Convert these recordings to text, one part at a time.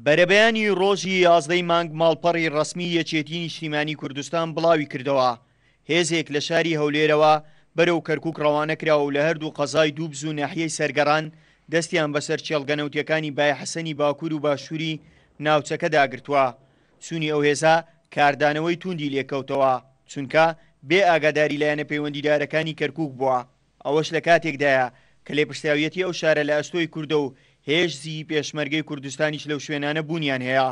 بەرەبەیانی ڕۆژی 11 مانگ ماڵپەڕی ڕەسمی یەکێتی نیشتیمانی کوردستان بڵاوی کردەوە. هێزێک لە شاری هەولێرەوە بەرەو کەرکووک ڕەوانە کراوە و لە هەردوو قەزای دووبز و ناحیەی سەرگەڕان دەستیان بەسەر چێڵگەنەوتیەکانی بای حەسەنی باکوور و باشووری ناوچەکەدا گرتووە. سوونی ئەو هێزە کاردانەوەی توندی لێکەوتەوە چونکە بێ ئاگاداری لایەنە پەیوەندیدارەکانی کەرکووک بووە. ئەوەش لە کاتێکدایە کە لێپرسراویەتی ئەو شارە لە ئەستۆی کوردە و هێزی پێشمەرگەی کوردستانیش لەو شوێنانە بوونیان هەیە.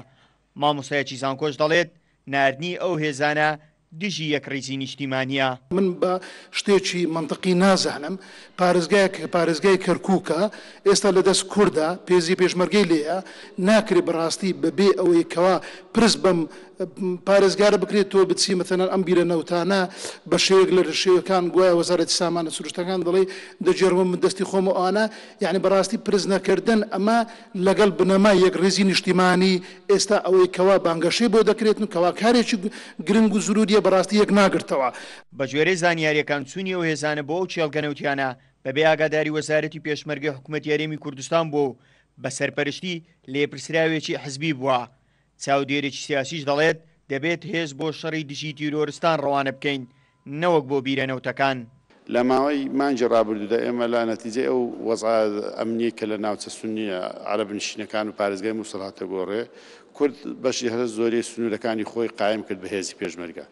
مامۆستایەکی زانکۆش دەڵێت ناردنی ئەو هێزانە دژی یەک ڕیزی نیشتیمانیە. من بە شتێکی منطقی نازانم پارێزگای کەرکووکە ئێستا لە دەست کووردا پێزی پێشمەرگەی لێیە ناکرێت بەڕاستی بەبێ ئەوەی کەوا پرس بەم پارێزگارە بکرێت تۆ بچی مەثەنەن ئەم بیرە نەوتانە بە شێوەیەک لە شێوەکان گوایە وەزارەتی سامانە سروشتەکان دەڵێ دەجێڕمە من دەستی خۆم و ئەوانە یعنی بەڕاستی پرس نەکردن ئەمە لەگەڵ بنەمای یەک ڕێزی نیشتیمانی ئێستا ئەوەی کەوا بانگەشەی بۆ دەکرێتن کەوا کارێکی گرنگ و زروریە بەڕاستی یەک ناگرتەوە. بە جۆرەی زانیاریەکان چوونی ئەو هێزانە بۆ ئەو چێڵگەنەوتیانە بەبێ ئاگاداری وەزارەتی پێشمەرگەی حکوومەتی هەرێمی کوردستان بوو و بە سەرپەرشتی لێپرسراوێکی حزبی بووە. چاودێرێکی سیاسیش دەڵێت دەبێت هێز بۆ شەڕی دژی تیرۆرستان ڕەوانە بکەین نەوەک بۆ بیرەنەوتەکان. لە ماوەی مانگی ڕابردوودا ئێمە لە نەتیجەی ئەو وەزع ئەمنی کە لە ناوچە سونی عەرەب نشینەکان و پارێزگای مووسڵ هاتە گۆڕێ کورد بەشی هەر زۆری سنوورەکانی خۆی قایم کرد بە هێزی پێشمەرگە.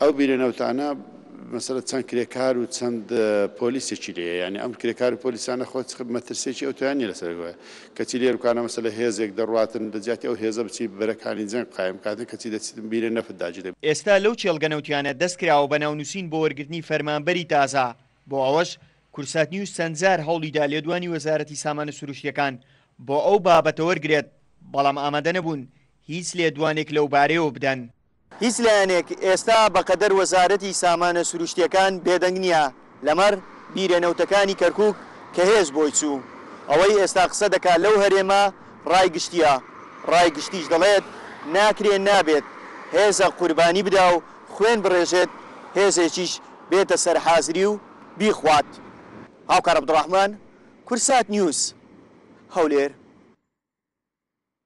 ئەو بیرەنەوتانە مەسەلە چەند کرێکار و چەند پۆلیسێکی لێیە یعنی ئەم کرێکار و پۆلیسانە خۆ مەترسێکی ئەوتوانی لەسەرگوۆە کەچی لێرکانە مەسەلە هێزێک دەڕواتن دەجاتی ئەو هێزە بچی بەرەکانی جەنگ قایم کاتن کەچی دەچیتن بیرە نەفداجی دەبێت. ئێستا لەو چێڵگەنەوتیانە دەستکراوە بە ناونووسین بۆ وەرگرتنی فەرمانبەری تازە. بۆ ئەوەش کورسات نیوز چەندجار هەوڵیدا لێدوانی وەزارەتی سامانە سروشتیەکان بۆ ئەو بابەتە وەرگرێت بەڵام ئامادە نەبوون هیچ لێدوانێک لەو بارەیەوە بدەن. هیچ لایەنێک ئێستا بەقەدەر وەزارەتی سامانە سروشتیەکان بێدەنگ نییە لەمەر بیرەنەوتەکانی کەرکووک کە هێز بۆی چوو. ئەوەی ئێستا قسە دەکات لەو هەرێمە ڕایگشتیە. ڕایگشتیش دەڵێت ناکرێن نابێت هێزە قوربانی بدا و خوێن بڕێژێت هێزێکیش بێتە سەر حازری و بیخوات. هاوکار عەبدوڕەحمان، کورسات نیوز، هەولێر.